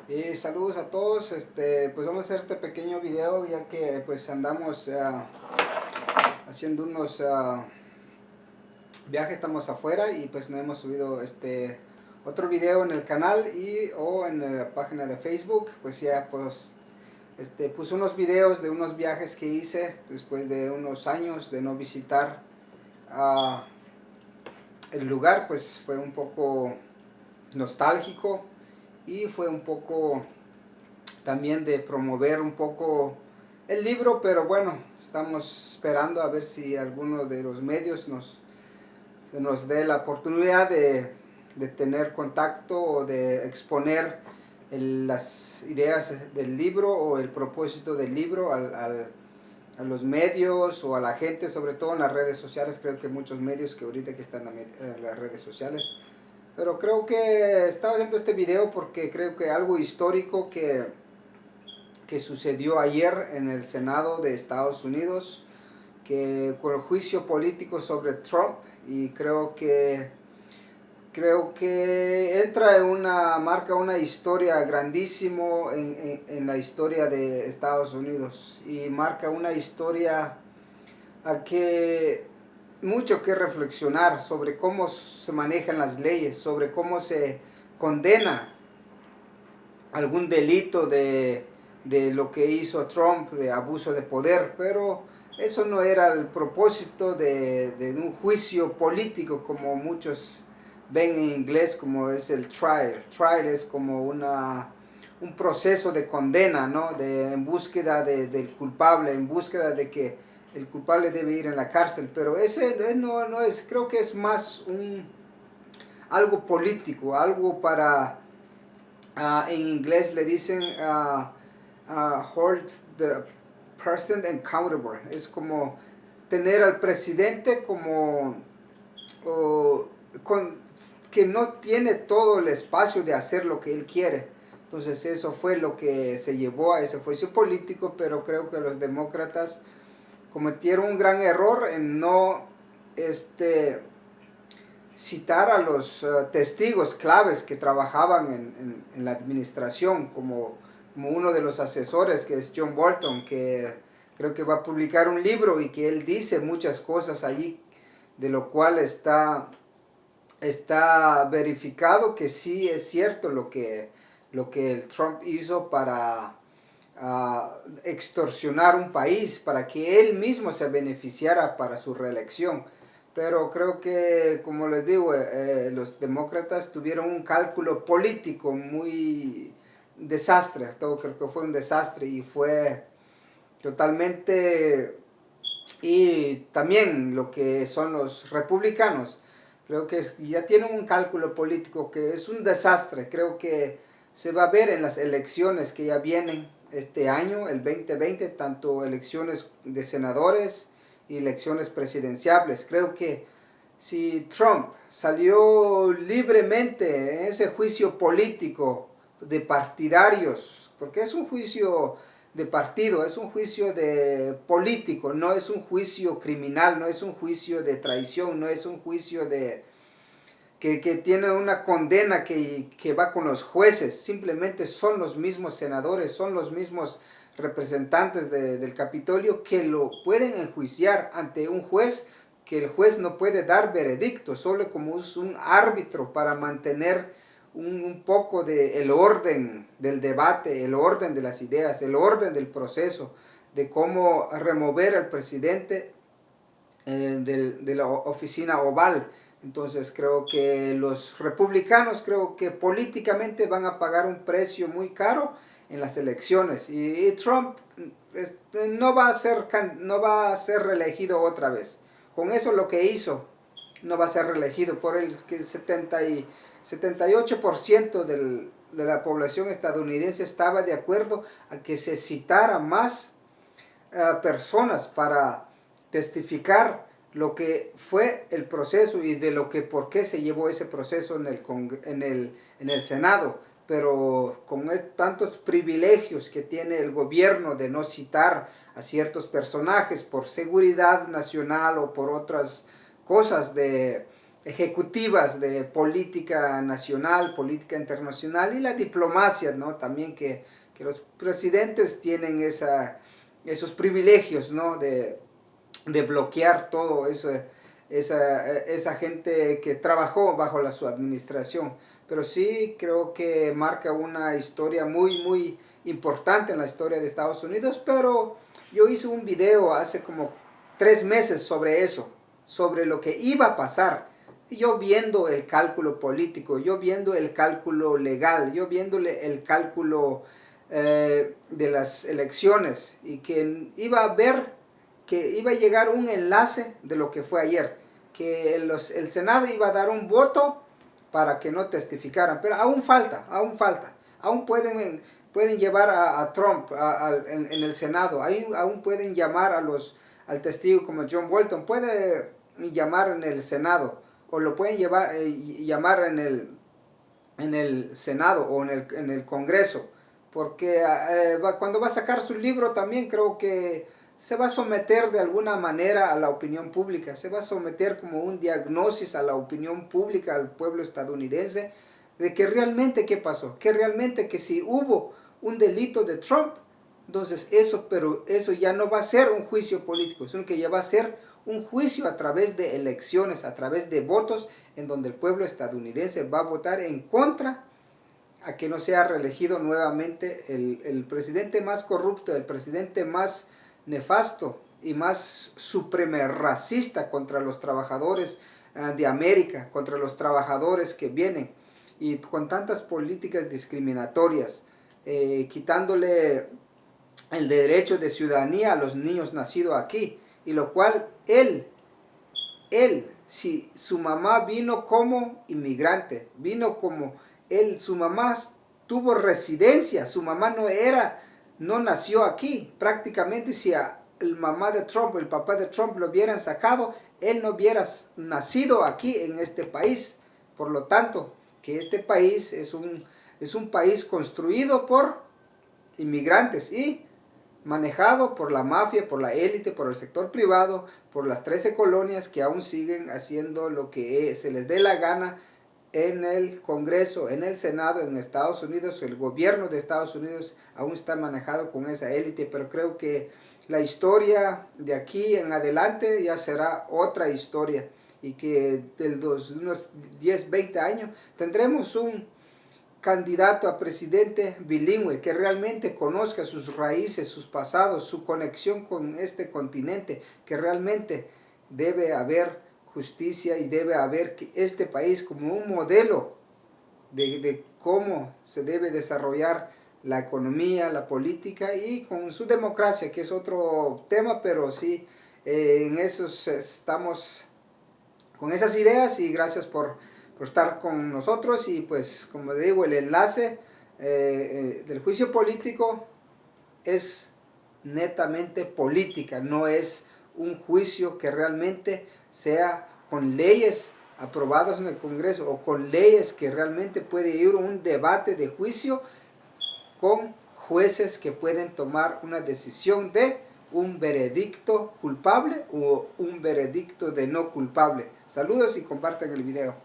Y saludos a todos. Pues vamos a hacer este pequeño video ya que pues andamos haciendo unos viajes, estamos afuera y pues no hemos subido otro video en el canal o en la página de Facebook. Pues ya pues puse unos videos de unos viajes que hice después de unos años de no visitar el lugar. Pues fue un poco nostálgico y fue un poco también de promover un poco el libro, pero bueno, estamos esperando a ver si alguno de los medios se nos dé la oportunidad de tener contacto o de exponer las ideas del libro o el propósito del libro a los medios o a la gente, sobre todo en las redes sociales. Creo que muchos medios que ahorita que están en las redes sociales. Pero creo que estaba haciendo este video porque creo que algo histórico que sucedió ayer en el Senado de Estados Unidos, que con el juicio político sobre Trump, y creo que marca una historia grandísimo en la historia de Estados Unidos, y marca una historia a que mucho que reflexionar sobre cómo se manejan las leyes, sobre cómo se condena algún delito de lo que hizo Trump, de abuso de poder. Pero eso no era el propósito de un juicio político como muchos ven en inglés, como es el trial. Trial es como un proceso de condena, ¿no? En búsqueda del culpable, en búsqueda de que el culpable debe ir en la cárcel. Pero ese no es, creo que es más algo político, algo para, en inglés le dicen hold the president accountable. Es como tener al presidente como que no tiene todo el espacio de hacer lo que él quiere. Entonces eso fue lo que se llevó a ese juicio político. Pero creo que los demócratas cometieron un gran error en no citar a los testigos claves que trabajaban en la administración, como uno de los asesores, que es John Bolton, que creo que va a publicar un libro y que él dice muchas cosas allí, de lo cual está verificado que sí es cierto lo que el Trump hizo para extorsionar un país, para que él mismo se beneficiara para su reelección. Pero creo que, como les digo, los demócratas tuvieron un cálculo político muy desastre. Todo creo que fue un desastre y fue totalmente. Y también lo que son los republicanos, creo que ya tienen un cálculo político que es un desastre. Creo que se va a ver en las elecciones que ya vienen este año, el 2020, tanto elecciones de senadores y elecciones presidenciales. Creo que si Trump salió libremente en ese juicio político de partidarios, porque es un juicio de partido, es un juicio de político, no es un juicio criminal, no es un juicio de traición, no es un juicio que tiene una condena que va con los jueces. Simplemente son los mismos senadores, son los mismos representantes del Capitolio que lo pueden enjuiciar ante un juez, que el juez no puede dar veredicto, solo como es un árbitro para mantener un poco el orden del debate, el orden de las ideas, el orden del proceso, de cómo remover al presidente de la oficina oval. Entonces creo que los republicanos, creo que políticamente van a pagar un precio muy caro en las elecciones, y Trump no va a ser reelegido otra vez. Con eso lo que hizo, no va a ser reelegido. Por el que 78% de la población estadounidense estaba de acuerdo a que se citara más personas para testificar lo que fue el proceso y de por qué se llevó ese proceso en el Senado. Pero con tantos privilegios que tiene el gobierno de no citar a ciertos personajes por seguridad nacional o por otras cosas ejecutivas de política nacional, política internacional y la diplomacia, ¿no? También que los presidentes tienen esos privilegios, ¿no? De bloquear todo eso, esa gente que trabajó bajo su administración. Pero sí creo que marca una historia muy importante en la historia de Estados Unidos, pero yo hice un video hace como 3 meses sobre eso, sobre lo que iba a pasar. Yo viendo el cálculo político, yo viendo el cálculo legal, yo viendo el cálculo de las elecciones, y que iba a ver que iba a llegar un enlace de lo que fue ayer, que el Senado iba a dar un voto para que no testificaran, pero aún falta, aún pueden llevar a Trump en el Senado, aún pueden llamar al testigo como John Bolton, puede llamar en el Senado, o lo pueden llamar en el Senado o en el Congreso, porque cuando va a sacar su libro también creo que se va a someter de alguna manera a la opinión pública, se va a someter como un diagnóstico a la opinión pública, al pueblo estadounidense, de que realmente qué pasó, que realmente que si hubo un delito de Trump, entonces pero eso ya no va a ser un juicio político, sino que ya va a ser un juicio a través de elecciones, a través de votos, en donde el pueblo estadounidense va a votar en contra a que no sea reelegido nuevamente el presidente más corrupto, el presidente más nefasto y más supremerracista contra los trabajadores de América, contra los trabajadores que vienen, y con tantas políticas discriminatorias, quitándole el derecho de ciudadanía a los niños nacidos aquí, y lo cual él, si su mamá vino como inmigrante, su mamá tuvo residencia, su mamá no nació aquí, prácticamente si el mamá de Trump, el papá de Trump lo hubieran sacado, él no hubiera nacido aquí en este país. Por lo tanto, que este país es un país construido por inmigrantes y manejado por la mafia, por la élite, por el sector privado, por las 13 colonias que aún siguen haciendo lo que se les dé la gana en el Congreso, en el Senado, en Estados Unidos. El gobierno de Estados Unidos aún está manejado con esa élite, pero creo que la historia de aquí en adelante ya será otra historia, y que unos 10, 20 años tendremos un candidato a presidente bilingüe que realmente conozca sus raíces, sus pasados, su conexión con este continente, que realmente debe haber justicia y debe haber que este país como un modelo de cómo se debe desarrollar la economía, la política y con su democracia, que es otro tema, pero sí, en eso estamos con esas ideas, y gracias por estar con nosotros. Y pues como digo, el enlace del juicio político es netamente política, no es un juicio que realmente sea con leyes aprobadas en el Congreso o con leyes que realmente puede ir un debate de juicio con jueces que pueden tomar una decisión de un veredicto culpable o un veredicto de no culpable. Saludos y compartan el video.